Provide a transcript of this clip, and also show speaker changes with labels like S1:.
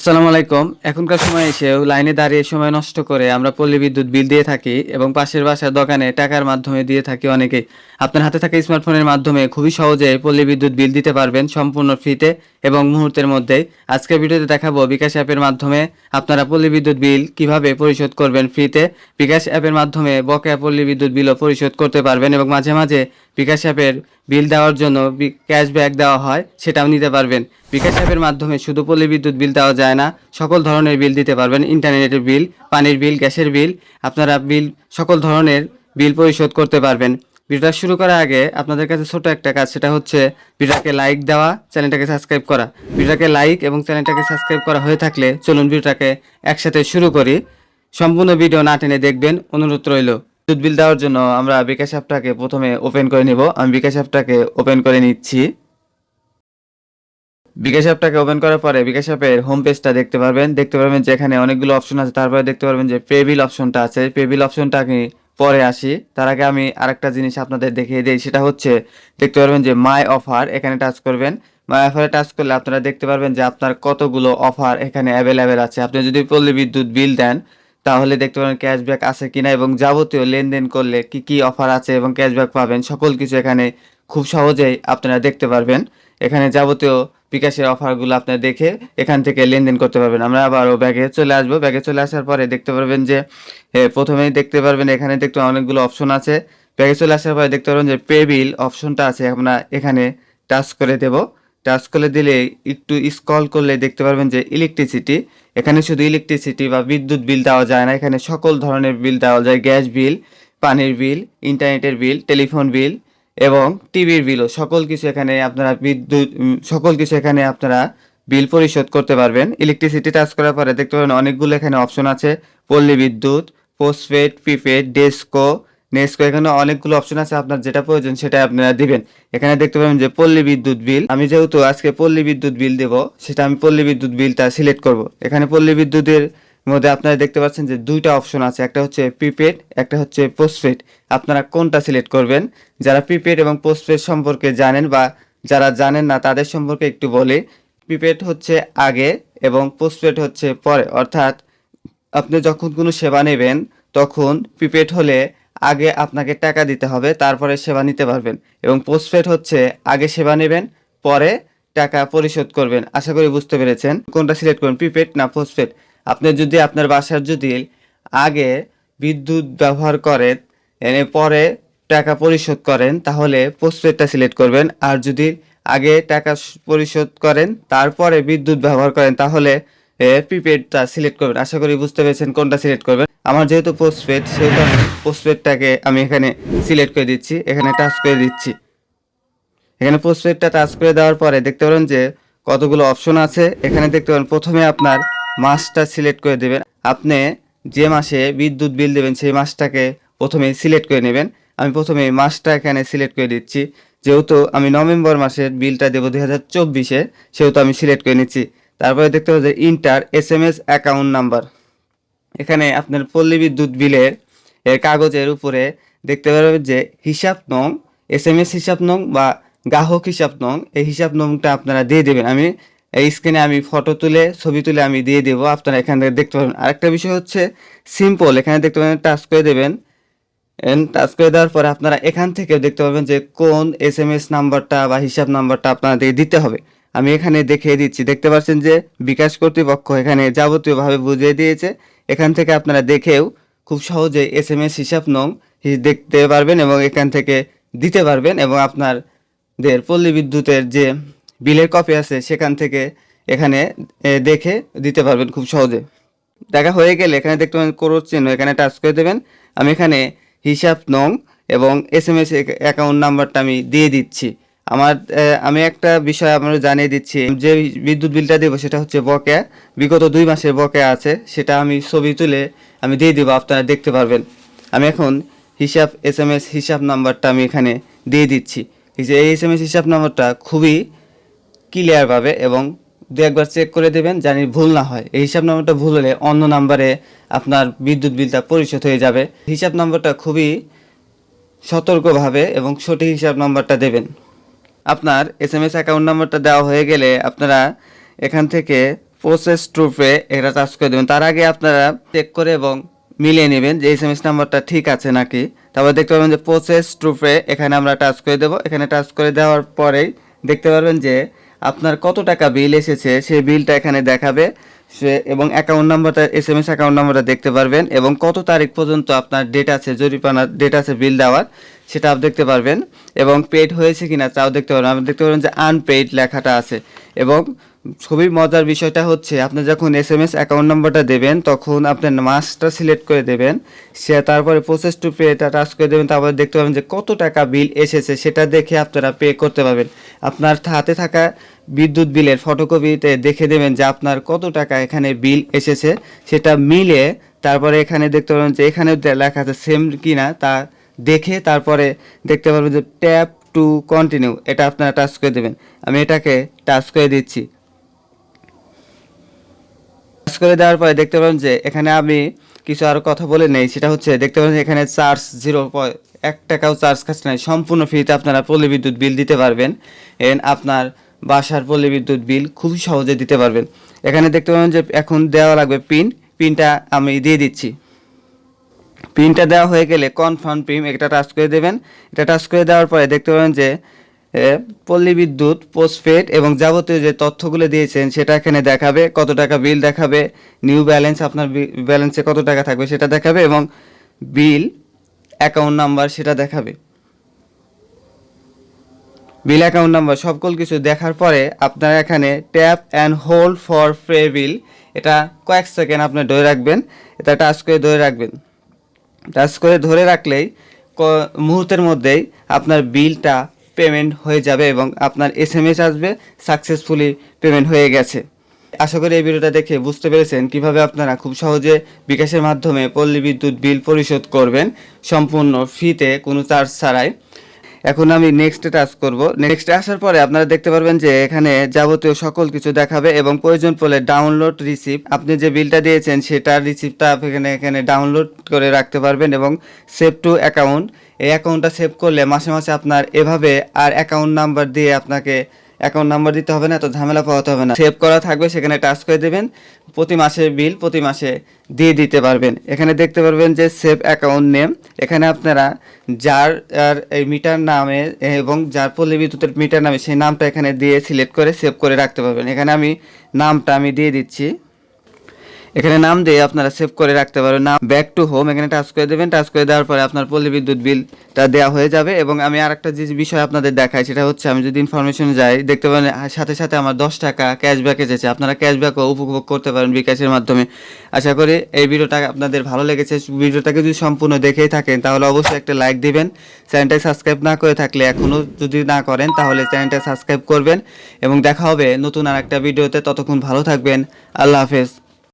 S1: আসসালামু আলাইকুম। এখনকার সময়ে এসেও লাইনে দাঁড়িয়ে সময় নষ্ট করে আমরা পল্লী বিদ্যুৎ বিল দিয়ে থাকি এবং পাশের বাসার দোকানে টাকার মাধ্যমে দিয়ে থাকি অনেকেই। আপনার হাতে থাকা স্মার্টফোনের মাধ্যমে খুবই সহজে পল্লী বিদ্যুৎ বিল দিতে পারবেন সম্পূর্ণ ফ্রিতে এবং মুহূর্তের মধ্যেই। আজকের ভিডিওতে দেখাবো বিকাশ অ্যাপের মাধ্যমে আপনারা পল্লী বিদ্যুৎ বিল কিভাবে পরিশোধ করবেন ফ্রিতে। বিকাশ অ্যাপের মাধ্যমে বকেয়া পল্লী বিদ্যুৎ বিলও পরিশোধ করতে পারবেন এবং মাঝে মাঝে বিকাশ অ্যাপের বিল দেওয়ার জন্য ক্যাশব্যাক দেওয়া হয়, সেটাও নিতে পারবেন। বিকাশ অ্যাপের মাধ্যমে শুধু পল্লী বিদ্যুৎ বিল দেওয়া যায় না, সকল ধরনের বিল দিতে পারবেন। ইন্টারনেটের বিল, পানির বিল, গ্যাসের বিল, আপনারা সকল ধরনের বিল পরিশোধ করতে পারবেন। ভিডিওটা শুরু করার আগে আপনাদের কাছে ছোট একটা কাজ, সেটা হচ্ছে ভিডিওটাকে লাইক দেওয়া, চ্যানেলটাকে সাবস্ক্রাইব করা। ভিডিওটাকে লাইক এবং চ্যানেলটাকে সাবস্ক্রাইব করা হয়ে থাকলে চলুন ভিডিওটাকে একসাথে শুরু করি। সম্পূর্ণ ভিডিও না টেনে দেখবেন, অনুরোধ রইল। বিদ্যুৎ বিল দেওয়ার জন্য আমরা বিকাশ অ্যাপটাকে প্রথমে ওপেন করে নিব। আমি বিকাশ অ্যাপটাকে ওপেন করে নিচ্ছি। বিকাশ অ্যাপটাকে ওপেন করার পরে বিকাশ অ্যাপের হোম পেজটা দেখতে পারবেন যে এখানে অনেকগুলো অপশন আছে। তারপরে দেখতে পারবেন যে পে বিল অপশনটা আছে। পে বিল অপশনটাকে পরে আসি, তার আগে আমি আরেকটা জিনিস আপনাদের দেখিয়ে দিই। সেটা হচ্ছে দেখতে পারবেন যে মাই অফার, এখানে টাচ করবেন। মাই অফারে টাচ করলে আপনারা দেখতে পারবেন যে আপনার কতগুলো অফার এখানে অ্যাভেলেবেল আছে। আপনি যদি পল্লী বিদ্যুৎ বিল দেন তাহলে দেখতে পাবেন ক্যাশব্যাক আছে কিনা এবং যাবতীয় লেনদেন করলে কি কি অফার আছে এবং ক্যাশব্যাক পাবেন সকল কিছু এখানে খুব সহজেই আপনারা দেখতে পারবেন। এখানে যাবতীয় বিকাশের অফারগুলো আপনারা দেখে এখান থেকে লেনদেন করতে পারবেন। আমরা আবারও ব্যাগে চলে আসবো। ব্যাগে চলে আসার পরে দেখতে পারবেন যে প্রথমেই দেখতে পারবেন এখানে দেখতে অনেকগুলো অপশন আছে। ব্যাগে চলে আসার পরে দেখতে পারবেন যে পে বিল অপশনটা আছে, আমরা এখানে টাচ করে দেব। টাচ করে দিলে একটু স্ক্রল করলে দেখতে পারবেন যে ইলেকট্রিসিটি, এখানে শুধু ইলেকট্রিসিটি বা বিদ্যুৎ বিল দেওয়া যায় না, এখানে সকল ধরনের বিল দেওয়া যায়। গ্যাস বিল, পানির বিল, ইন্টারনেটের বিল, টেলিফোন বিল এবং টিভির বিলও সকল কিছু এখানে আপনারা সকল কিছু এখানে আপনারা বিল পরিশোধ করতে পারবেন। ইলেকট্রিসিটি টাচ করার পরে দেখতে পাবেন অনেকগুলো এখানে অপশন আছে। পল্লী বিদ্যুৎ, পোস্টপেড, প্রিপেড, ডেস্কো, নেস্কো, এখানে অনেকগুলো অপশন আছে। আপনার যেটা প্রয়োজন সেটা আপনারা দিবেন। এখানে দেখতে পাবেন যে পল্লী বিদ্যুৎ বিল, আমি যেহেতু আজকে পল্লী বিদ্যুৎ বিল দেব, সেটা আমি পল্লী বিদ্যুৎ বিলটা সিলেক্ট করব। এখানে পল্লী বিদ্যুতের মধ্যে আপনারা দেখতে পাচ্ছেন যে দুইটা অপশন আছে, একটা হচ্ছে প্রিপেড, একটা হচ্ছে পোস্টপেড। আপনারা কোনটা সিলেক্ট করবেন? যারা প্রিপেড এবং পোস্টপেড সম্পর্কে জানেন বা যারা জানেন না তাদের সম্পর্কে একটু বলি। প্রিপেড হচ্ছে আগে এবং পোস্টপেড হচ্ছে পরে, অর্থাৎ আপনি যখন কোনো সেবা নেবেন তখন প্রিপেড হলে আগে আপনাকে টাকা দিতে হবে, তারপরে সেবা নিতে পারবেন। এবং পোস্টপেড হচ্ছে আগে সেবা নেবেন, পরে টাকা পরিশোধ করবেন। আশা করি বুঝতে পেরেছেন। কোনটা সিলেক্ট করবেন, প্রিপেড না পোস্টপেড? আপনি যদি আপনার বাসার যদি আগে বিদ্যুৎ ব্যবহার করেন এনে পরে টাকা পরিশোধ করেন তাহলে পোস্টপেডটা সিলেক্ট করবেন। আর যদি আগে টাকা পরিশোধ করেন তারপরে বিদ্যুৎ ব্যবহার করেন তাহলে প্রিপেডটা সিলেক্ট করবেন। আশা করি বুঝতে পেরেছেন কোনটা সিলেক্ট করবেন। আমার যেহেতু পোস্টপেড সেহেতু আমি পোস্টপেডটাকে আমি এখানে সিলেক্ট করে দিচ্ছি, এখানে টাচ করে দিচ্ছি। এখানে পোস্টপেডটা টাচ করে দেওয়ার পরে দেখতে পারেন যে কতগুলো অপশন আছে। এখানে দেখতে পারেন প্রথমে আপনার মাসটা সিলেক্ট করে দেবেন। আপনি যে মাসে বিদ্যুৎ বিল দেবেন সেই মাসটাকে প্রথমে সিলেক্ট করে নেবেন। আমি প্রথমে মাসটা এখানে সিলেক্ট করে দিচ্ছি। যেহেতু আমি নভেম্বর মাসের বিলটা দেবো 2024-এ, সেহেতু আমি সিলেক্ট করে নিচ্ছি। তারপরে দেখতে পাবেন যে ইন্টার SMS অ্যাকাউন্ট নাম্বার। এখানে আপনার পল্লী বিদ্যুৎ বিলের কাগজের উপরে দেখতে পারবেন যে হিসাব নং, SMS হিসাব নং বা গ্রাহক হিসাব নং, এই হিসাব নংটা আপনারা দিয়ে দেবেন। আমি এই স্ক্রিনে আমি ফটো তুলে ছবি তুলে আমি দিয়ে দেবো, আপনারা এখান থেকে দেখতে পাবেন। আরেকটা বিষয় হচ্ছে সিম্পল, এখানে দেখতে পাবেন টাচ করে দেবেন। টাচ করে দেওয়ার পরে আপনারা এখান থেকেও দেখতে পাবেন যে কোন SMS নাম্বারটা বা হিসাব নাম্বারটা আপনাদের দিতে হবে। আমি এখানে দেখিয়ে দিচ্ছি। দেখতে পাচ্ছেন যে বিকাশ কর্তৃপক্ষ এখানে যাবতীয়ভাবে বুঝিয়ে দিয়েছে। এখান থেকে আপনারা দেখেও খুব সহজে SMS হিসাব নং দেখতে পারবেন এবং এখান থেকে দিতে পারবেন এবং আপনাদের পল্লী বিদ্যুতের যে বিলের কপি আছে সেখান থেকে এখানে দেখে দিতে পারবেন খুব সহজে। দেখা হয়ে গেলে এখানে দেখতে পাবেন ক্রস চিহ্ন, এখানে টাচ করে দেবেন। আমি এখানে হিসাব নং এবং SMS অ্যাকাউন্ট নাম্বারটা আমি দিয়ে দিচ্ছি। আমি একটা বিষয় আপনারা জানিয়ে দিচ্ছি, যে বিদ্যুৎ বিলটা দেবো সেটা হচ্ছে বকেয়া, বিগত 2 মাসের বকেয়া আছে, সেটা আমি ছবি তুলে আমি দিয়ে দেবো, আপনারা দেখতে পারবেন। আমি এখন SMS হিসাব নাম্বারটা আমি এখানে দিয়ে দিচ্ছি। এই SMS হিসাব নাম্বারটা খুবই ক্লিয়ারভাবে এবং দু একবার চেক করে দেবেন জানি ভুল না হয়। এই হিসাব নাম্বারটা ভুল হলে অন্য নাম্বারে আপনার বিদ্যুৎ বিলটা পরিশোধ হয়ে যাবে। হিসাব নাম্বারটা খুবই সতর্কভাবে এবং সঠিক হিসাব নাম্বারটা দেবেন। আপনার SMS অ্যাকাউন্ট নাম্বারটা দেওয়া হয়ে গেলে আপনারা এখান থেকে প্রসেস টু পে এটা টাচ করে দেবেন। তার আগে আপনারা চেক করে এবং মিলিয়ে নেবেন যে এসএমএস নাম্বারটা ঠিক আছে নাকি। তারপর দেখতে পাবেন যে প্রসেস টু পে, এখানে আমরা টাচ করে দেবো। এখানে টাচ করে দেওয়ার পরেই দেখতে পারবেন যে আপনার কত টাকা বিল এসেছে সেই বিলটা এখানে দেখাবে এবং অ্যাকাউন্ট নাম্বারটা, এসএমএস অ্যাকাউন্ট নাম্বারটা দেখতে পারবেন এবং কত তারিখ পর্যন্ত আপনার ডেট আছে, জরিমানার ডেট আছে বিল দেওয়ার, সেটাও দেখতে পারবেন এবং পেড হয়েছে কিনা তাও দেখতে পারবেন। আপনি দেখতে পারবেন যে আনপেইড লেখাটা আছে। এবং খুবই মজার বিষয়টা হচ্ছে আপনি যখন এসএমএস অ্যাকাউন্ট নাম্বারটা দেবেন তখন আপনার মাসটা সিলেক্ট করে দেবেন, সে তারপরে প্রসেস টু পে এটা টাচ করে দেবেন। তারপরে দেখতে পাবেন যে কত টাকা বিল এসেছে সেটা দেখে আপনারা পে করতে পারবেন। আপনার হাতে থাকা বিদ্যুৎ বিলের ফটোকপিতে দেখে দেবেন যে আপনার কত টাকা এখানে বিল এসেছে, সেটা মিলে তারপরে এখানে দেখতে পাবেন যে এখানে লেখা আছে সেম কিনা তা দেখে তারপরে দেখতে পারবেন যে ট্যাপ টু কন্টিনিউ, এটা আপনারা টাচ করে দেবেন। আমি এটাকে টাচ করে দিচ্ছি। টাচ করে দেওয়ার পরে দেখতে পাবেন যে এখানে আমি কিছু আরও কথা বলে নেই, সেটা হচ্ছে দেখতে পাবেন এখানে চার্জ 1 টাকাও চার্জ খাচ্ছে না, সম্পূর্ণ ফ্রিতে আপনারা পল্লী বিদ্যুৎ বিল দিতে পারবেন। আপনার বাসার পল্লী বিদ্যুৎ বিল খুবই সহজে দিতে পারবেন। এখানে দেখতে পাবেন যে এখন দেওয়া লাগবে পিনটা আমি দিয়ে দিচ্ছি। পিনটা দেওয়া হয়ে গেলে কনফার্ম পিন এটা টাচ করে দেবেন। এটা টাচ করে দেওয়ার পরে দেখতে পাবেন যে পল্লী বিদ্যুৎ পোস্টপেড এবং যাবতীয় যে তথ্যগুলো দিয়েছেন সেটা এখানে দেখাবে, কত টাকা বিল দেখাবে, নিউ ব্যালেন্স আপনার ব্যালেন্সে কত টাকা থাকবে সেটা দেখাবে এবং বিল অ্যাকাউন্ট নাম্বার সেটা দেখাবে। বিল অ্যাকাউন্ট নাম্বার সকল কিছু দেখার পরে আপনারা এখানে tap and hold for pay বিল, এটা কয়েক সেকেন্ড আপনি ধরে রাখবেন। এটা টাচ করে ধরে রাখবেন। টাচ করে ধরে রাখলেই মুহূর্তের মধ্যেই আপনার বিলটা পেমেন্ট হয়ে যাবে এবং আপনার এসএমএস আসবে সাকসেসফুলি পেমেন্ট হয়ে গেছে। আশা করি এই ভিডিওটা দেখে বুঝতে পেরেছেন কিভাবে আপনারা খুব সহজে বিকাশের মাধ্যমে পল্লী বিদ্যুৎ বিল পরিশোধ করবেন সম্পূর্ণ ফ্রিতে, কোনো চার্জ ছাড়াই। এখন আমি নেক্সটে টাচ করব। নেক্সটে আসার পরে আপনারা দেখতে পারবেন যে এখানে যাবতীয় সকল কিছু দেখাবে এবং প্রয়োজন পড়লে ডাউনলোড রিসিপ্ট, আপনি যে বিলটা দিয়েছেন সেটার রিসিপ্টটা এখানে ডাউনলোড করে রাখতে পারবেন এবং সেভ টু অ্যাকাউন্ট, এই অ্যাকাউন্টটা সেভ করলে মাসে মাসে আপনার এভাবে আর অ্যাকাউন্ট নাম্বার দিয়ে আপনাকে অ্যাকাউন্ট নাম্বার দিতে হবে না, তো ঝামেলা পোহাতে হবে না, সেভ করা থাকবে। সেখানে টাচ করে দেবেন, প্রতি মাসে বিল প্রতি মাসে দিয়ে দিতে পারবেন। এখানে দেখতে পারবেন যে সেভ অ্যাকাউন্ট নেম, এখানে আপনারা যার এই মিটার নামে এবং যার পল্লী বিদ্যুতের মিটার নামে সেই নামটা এখানে দিয়ে সিলেক্ট করে সেভ করে রাখতে পারবেন। এখানে নামটা আমি দিয়ে দিচ্ছি। এখানে নাম দিয়ে আপনারা সেভ করে রাখতে পারবেন। নাম ব্যাক টু হোম, এখানে টাচ করে দেবেন। টাচ করে দেওয়ার পরে আপনার পল্লী বিদ্যুৎ বিলটা দেওয়া হয়ে যাবে। এবং আমি আরেকটা যে বিষয় আপনাদের দেখাই সেটা হচ্ছে আমি যদি ইনফরমেশনে যাই দেখতে পাবেন সাথে সাথে আমার 10 টাকা ক্যাশব্যাক এসেছে। আপনারা ক্যাশব্যাকও উপভোগ করতে পারেন বিকাশের মাধ্যমে। আশা করি এই ভিডিওটা আপনাদের ভালো লেগেছে। ভিডিওটাকে যদি সম্পূর্ণ দেখেই থাকেন তাহলে অবশ্যই একটা লাইক দিবেন। চ্যানেলটা সাবস্ক্রাইব না করে থাকলে এখনও যদি না করেন তাহলে চ্যানেলটা সাবস্ক্রাইব করবেন এবং দেখা হবে নতুন আরেকটা ভিডিওতে। ততক্ষণ ভালো থাকবেন। আল্লাহ হাফেজ।